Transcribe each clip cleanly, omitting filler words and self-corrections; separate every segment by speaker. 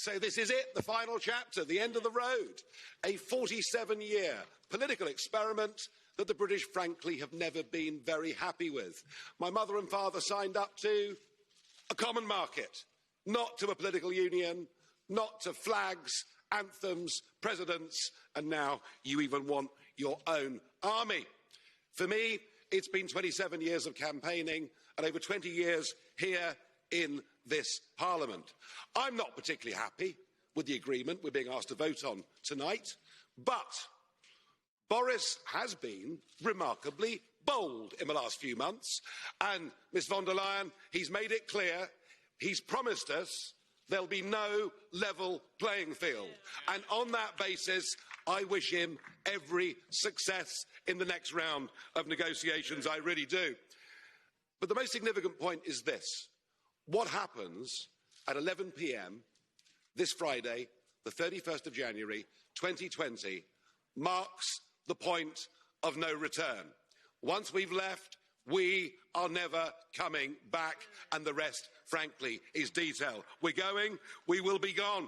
Speaker 1: So this is it, the final chapter, the end of the road. A 47-year political experiment that the British, frankly, have never been very happy with. My mother and father signed up to a common market, not to a political union, not to flags, anthems, presidents, and now you even want your own army. For me, it's been 27 years of campaigning and over 20 years here in this Parliament. I'm not particularly happy with the agreement we're being asked to vote on tonight, but Boris has been remarkably bold in the last few months, and Ms von der Leyen, he's made it clear, he's promised us there'll be no level playing field. And on that basis, I wish him every success in the next round of negotiations, I really do. But the most significant point is this. What happens at 11 p.m. this Friday, the 31st of January 2020, marks the point of no return. Once we've left, we are never coming back, and the rest, frankly, is detail. We're going, we will be gone.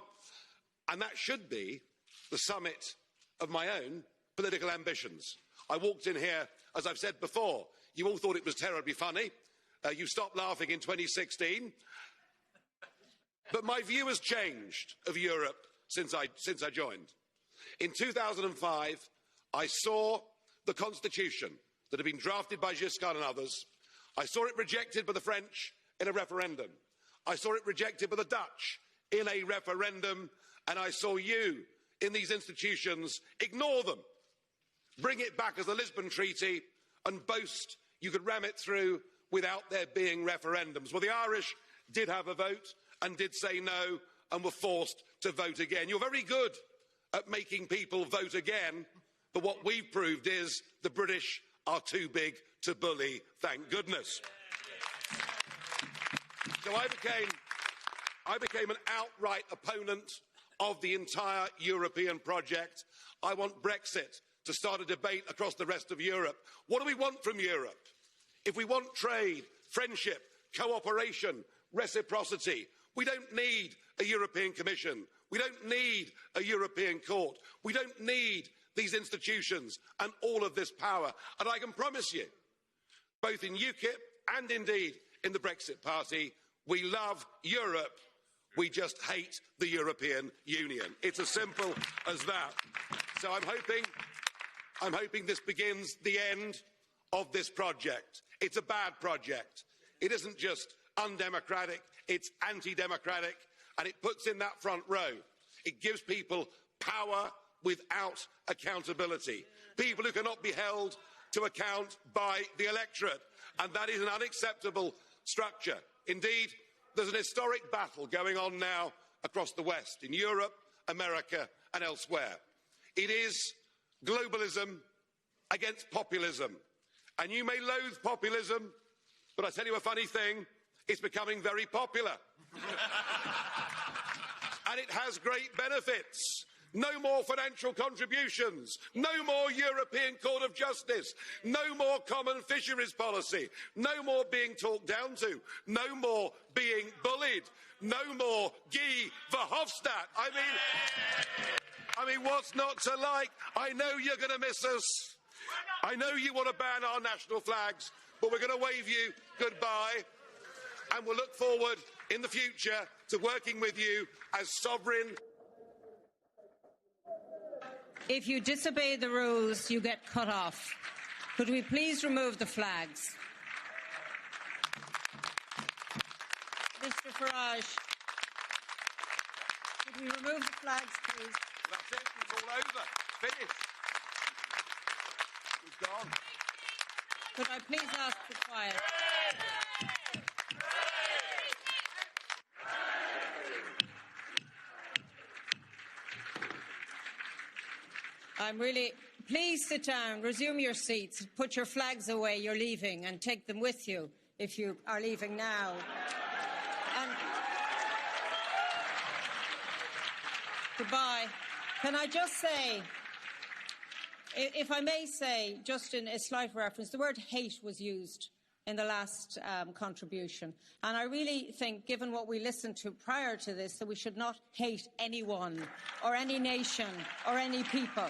Speaker 1: And that should be the summit of my own political ambitions. I walked in here, as I've said before, you all thought it was terribly funny. You stopped laughing in 2016. But my view has changed of Europe since I joined. In 2005, I saw the constitution that had been drafted by Giscard and others. I saw it rejected by the French in a referendum. I saw it rejected by the Dutch in a referendum. And I saw you in these institutions ignore them, bring it back as the Lisbon Treaty and boast you could ram it through without there being referendums. Well, the Irish did have a vote and did say no and were forced to vote again. You're very good at making people vote again, but what we've proved is the British are too big to bully, thank goodness. So I became an outright opponent of the entire European project. I want Brexit to start a debate across the rest of Europe. What do we want from Europe? If we want trade, friendship, cooperation, reciprocity, we don't need a European Commission. We don't need a European Court. We don't need these institutions and all of this power. And I can promise you, both in UKIP and indeed in the Brexit Party, we love Europe. We just hate the European Union. It's as simple as that. So I'm hoping this begins the end of this project. It's a bad project. It isn't just undemocratic, it's anti-democratic, and it puts in that front row. It gives people power without accountability. People who cannot be held to account by the electorate, and that is an unacceptable structure. Indeed, there's an historic battle going on now across the West, in Europe, America and elsewhere. It is globalism against populism. And you may loathe populism, but I tell you a funny thing, it's becoming very popular. And it has great benefits. No more financial contributions, no more European Court of Justice, no more common fisheries policy, no more being talked down to, no more being bullied, no more Guy Verhofstadt. I mean, what's not to like? I know you're going to miss us. I know you want to ban our national flags, but we're going to wave you goodbye, and we'll look forward in the future to working with you as sovereign.
Speaker 2: If you disobey the rules, you get cut off. Could we please remove the flags? Mr Farage, could we remove the flags, please?
Speaker 1: That's it, it's all over. Finished. We've gone.
Speaker 2: Could I please ask for quiet? Please sit down, resume your seats, put your flags away, you're leaving, and take them with you if you are leaving now. And goodbye. Can I just say, if I may say, just in a slight reference, the word hate was used in the last contribution. And I really think, given what we listened to prior to this, that we should not hate anyone or any nation or any people.